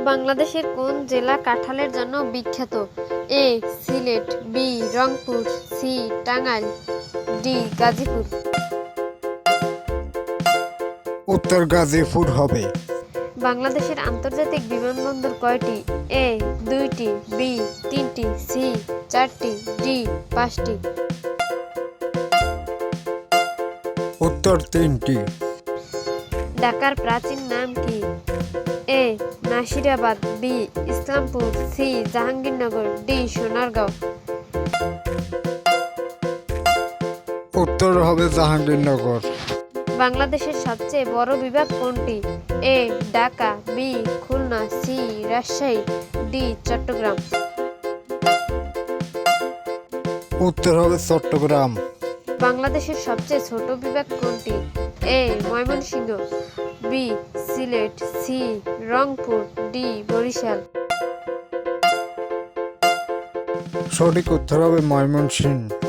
বাংলাদেশের কোন জেলা কাঁঠালের জন্য বিখ্যাত? A. Sylhet, B. Rangpur, C. Tangail, D. Gazipur. উত্তর গাজীপুর হবে। বাংলাদেশের আন্তর্জাতিক বিমানবন্দর কয়টি? এ. 2টি, বি. 3টি, সি. 4টি, ডি. 5টি। উত্তর 3টি। ঢাকার প্রাচীন নাম কি? A. Nasirabad, B. Islampur, C. Jahangirnagar, D. Sonargaon. উত্তর হবে জাহাঙ্গীরনগর। বাংলাদেশের সবচেয়ে বড় বিভাগ কোনটি? A. Dhaka, B. Khulna, C. Rajshahi, D. Chittagong. উত্তর হবে চট্টগ্রাম। বাংলাদেশের সবচেয়ে ছোট বিভাগ কোনটি? A. Mymensingh, B. Sylhet, C. Rangpur, D. Barishal. সঠিক উত্তর হবে ময়মনসিংহ।